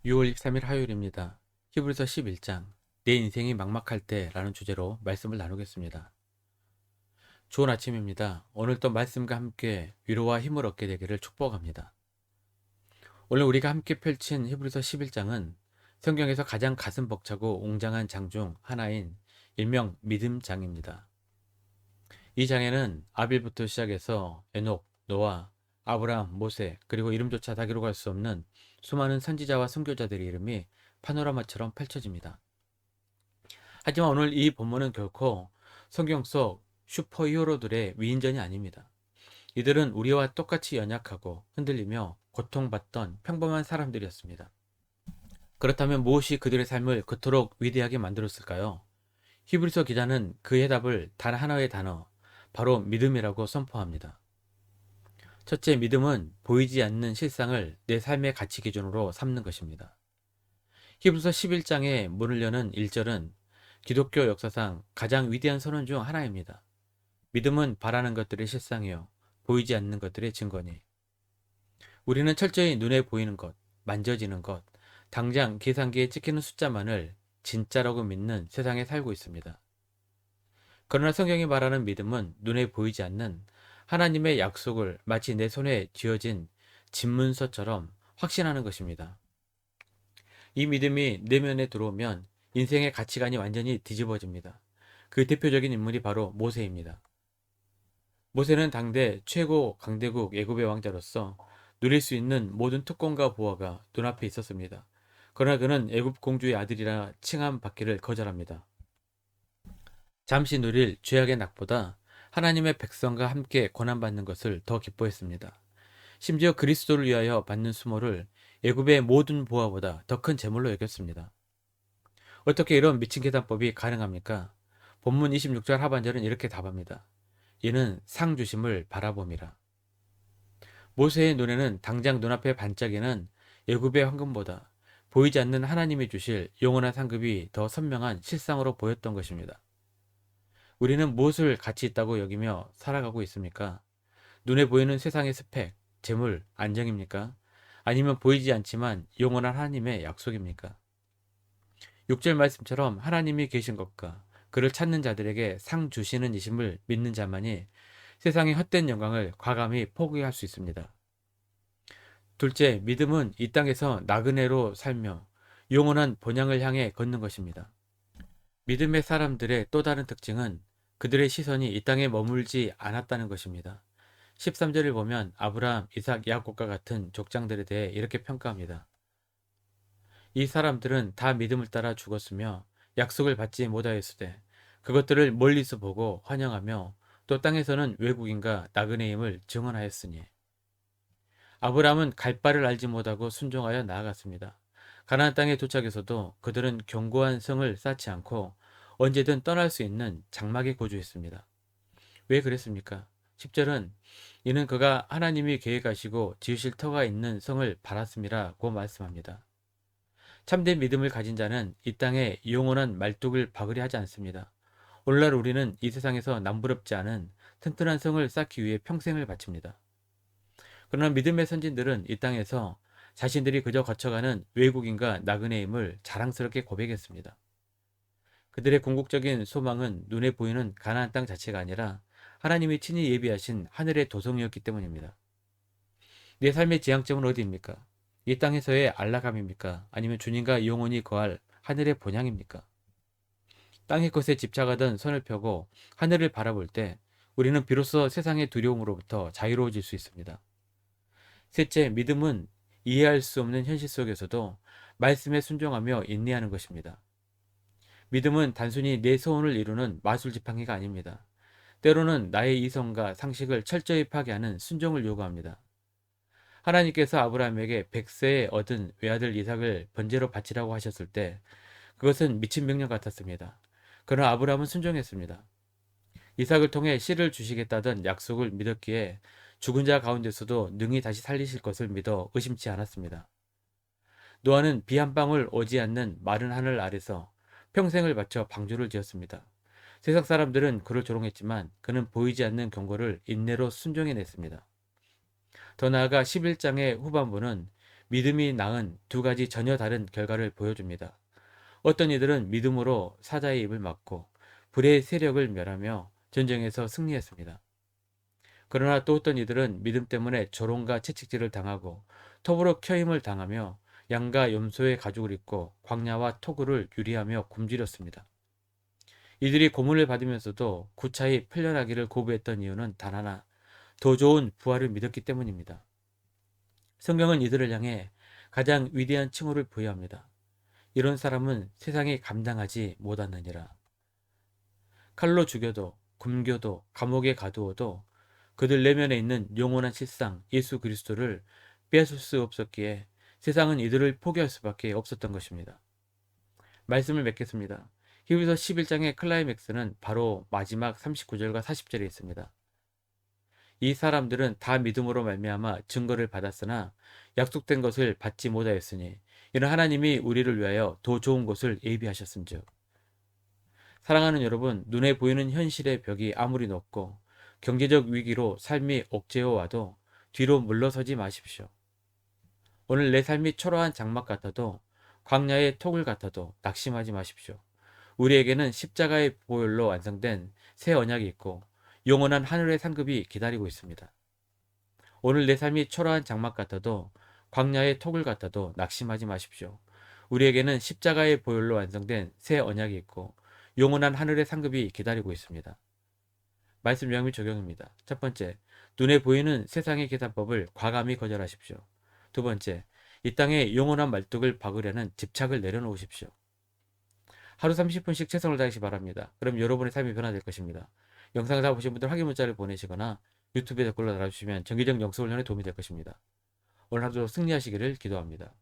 6월 23일 화요일입니다. 히브리서 11장 내 인생이 막막할 때 라는 주제로 말씀을 나누겠습니다. 좋은 아침입니다. 오늘도 말씀과 함께 위로와 힘을 얻게 되기를 축복합니다. 오늘 우리가 함께 펼친 히브리서 11장은 성경에서 가장 가슴 벅차고 웅장한 장 중 하나인 일명 믿음장입니다. 이 장에는 아빌부터 시작해서 에녹, 노아, 아브라함, 모세, 그리고 이름조차 다 기록할 수 없는 수많은 선지자와 선교자들의 이름이 파노라마처럼 펼쳐집니다. 하지만 오늘 이 본문은 결코 성경 속 슈퍼히어로들의 위인전이 아닙니다. 이들은 우리와 똑같이 연약하고 흔들리며 고통받던 평범한 사람들이었습니다. 그렇다면 무엇이 그들의 삶을 그토록 위대하게 만들었을까요? 히브리서 기자는 그 해답을 단 하나의 단어, 바로 믿음이라고 선포합니다. 첫째, 믿음은 보이지 않는 실상을 내 삶의 가치 기준으로 삼는 것입니다. 히브리서 11장의 문을 여는 1절은 기독교 역사상 가장 위대한 선언 중 하나입니다. 믿음은 바라는 것들의 실상이요 보이지 않는 것들의 증거니. 우리는 철저히 눈에 보이는 것, 만져지는 것, 당장 계산기에 찍히는 숫자만을 진짜라고 믿는 세상에 살고 있습니다. 그러나 성경이 말하는 믿음은 눈에 보이지 않는 하나님의 약속을 마치 내 손에 쥐어진 집문서처럼 확신하는 것입니다. 이 믿음이 내면에 들어오면 인생의 가치관이 완전히 뒤집어집니다. 그 대표적인 인물이 바로 모세입니다. 모세는 당대 최고 강대국 애굽의 왕자로서 누릴 수 있는 모든 특권과 보화가 눈앞에 있었습니다. 그러나 그는 애굽 공주의 아들이라 칭함받기를 거절합니다. 잠시 누릴 죄악의 낙보다 하나님의 백성과 함께 고난받는 것을 더 기뻐했습니다. 심지어 그리스도를 위하여 받는 수모를 애굽의 모든 보화보다 더 큰 재물로 여겼습니다. 어떻게 이런 미친 계산법이 가능합니까? 본문 26절 하반절은 이렇게 답합니다. 이는 상 주심을 바라봄이라. 모세의 눈에는 당장 눈앞에 반짝이는 애굽의 황금보다 보이지 않는 하나님이 주실 영원한 상급이 더 선명한 실상으로 보였던 것입니다. 우리는 무엇을 가치 있다고 여기며 살아가고 있습니까? 눈에 보이는 세상의 스펙, 재물, 안정입니까? 아니면 보이지 않지만 영원한 하나님의 약속입니까? 6절 말씀처럼 하나님이 계신 것과 그를 찾는 자들에게 상 주시는 이심을 믿는 자만이 세상의 헛된 영광을 과감히 포기할 수 있습니다. 둘째, 믿음은 이 땅에서 나그네로 살며 영원한 본향을 향해 걷는 것입니다. 믿음의 사람들의 또 다른 특징은 그들의 시선이 이 땅에 머물지 않았다는 것입니다. 13절을 보면 아브라함, 이삭, 야곱과 같은 족장들에 대해 이렇게 평가합니다. 이 사람들은 다 믿음을 따라 죽었으며 약속을 받지 못하였으되 그것들을 멀리서 보고 환영하며 또 땅에서는 외국인과 나그네임을 증언하였으니. 아브라함은 갈 바를 알지 못하고 순종하여 나아갔습니다. 가나안 땅에 도착해서도 그들은 견고한 성을 쌓지 않고 언제든 떠날 수 있는 장막에 거주했습니다. 왜 그랬습니까? 10절은 이는 그가 하나님이 계획하시고 지으실 터가 있는 성을 바랐음이라고 말씀합니다. 참된 믿음을 가진 자는 이 땅에 영원한 말뚝을 박으려 하지 않습니다. 오늘날 우리는 이 세상에서 남부럽지 않은 튼튼한 성을 쌓기 위해 평생을 바칩니다. 그러나 믿음의 선진들은 이 땅에서 자신들이 그저 거쳐가는 외국인과 나그네임을 자랑스럽게 고백했습니다. 그들의 궁극적인 소망은 눈에 보이는 가나안 땅 자체가 아니라 하나님이 친히 예비하신 하늘의 도성이었기 때문입니다. 내 삶의 지향점은 어디입니까? 이 땅에서의 안락함입니까? 아니면 주님과 영원히 거할 하늘의 본향입니까? 땅의 것에 집착하던 손을 펴고 하늘을 바라볼 때 우리는 비로소 세상의 두려움으로부터 자유로워질 수 있습니다. 셋째, 믿음은 이해할 수 없는 현실 속에서도 말씀에 순종하며 인내하는 것입니다. 믿음은 단순히 내 소원을 이루는 마술 지팡이가 아닙니다. 때로는 나의 이성과 상식을 철저히 파괴하는 순종을 요구합니다. 하나님께서 아브라함에게 100세에 얻은 외아들 이삭을 번제로 바치라고 하셨을 때 그것은 미친 명령 같았습니다. 그러나 아브라함은 순종했습니다. 이삭을 통해 씨를 주시겠다던 약속을 믿었기에 죽은 자 가운데서도 능히 다시 살리실 것을 믿어 의심치 않았습니다. 노아는 비 한 방울 오지 않는 마른 하늘 아래서 평생을 바쳐 방주를 지었습니다. 세상 사람들은 그를 조롱했지만 그는 보이지 않는 경고를 인내로 순종해냈습니다. 더 나아가 11장의 후반부는 믿음이 낳은 두 가지 전혀 다른 결과를 보여줍니다. 어떤 이들은 믿음으로 사자의 입을 막고 불의 세력을 멸하며 전쟁에서 승리했습니다. 그러나 또 어떤 이들은 믿음 때문에 조롱과 채찍질을 당하고 톱으로 켜임을 당하며 양과 염소의 가죽을 입고 광야와 토구를 유리하며 굶주렸습니다. 이들이 고문을 받으면서도 구차히 풀려나기를 고부했던 이유는 단 하나, 더 좋은 부활을 믿었기 때문입니다. 성경은 이들을 향해 가장 위대한 칭호를 부여합니다. 이런 사람은 세상이 감당하지 못하느니라. 칼로 죽여도 굶겨도 감옥에 가두어도 그들 내면에 있는 영원한 실상 예수 그리스도를 빼앗을 수 없었기에 세상은 이들을 포기할 수밖에 없었던 것입니다. 말씀을 맺겠습니다. 히브리서 11장의 클라이맥스는 바로 마지막 39절과 40절에 있습니다. 이 사람들은 다 믿음으로 말미암아 증거를 받았으나 약속된 것을 받지 못하였으니 이는 하나님이 우리를 위하여 더 좋은 것을 예비하셨음즉. 사랑하는 여러분, 눈에 보이는 현실의 벽이 아무리 높고 경제적 위기로 삶이 억제어 와도 뒤로 물러서지 마십시오. 오늘 내 삶이 초라한 장막 같아도 광야의 톡을 같아도 낙심하지 마십시오. 우리에게는 십자가의 보혈로 완성된 새 언약이 있고 영원한 하늘의 상급이 기다리고 있습니다. 오늘 내 삶이 초라한 장막 같아도 광야의 톡을 같아도 낙심하지 마십시오. 우리에게는 십자가의 보혈로 완성된 새 언약이 있고 영원한 하늘의 상급이 기다리고 있습니다. 말씀 명의 적용입니다. 첫 번째, 눈에 보이는 세상의 계산법을 과감히 거절하십시오. 두 번째, 이 땅에 영원한 말뚝을 박으려는 집착을 내려놓으십시오. 하루 30분씩 최선을 다하시 기 바랍니다. 그럼 여러분의 삶이 변화될 것입니다. 영상을 다 보신 분들 확인 문자를 보내시거나 유튜브에 댓글로 달아주시면 정기적 영성 훈련에 도움이 될 것입니다. 오늘 하루도 승리하시기를 기도합니다.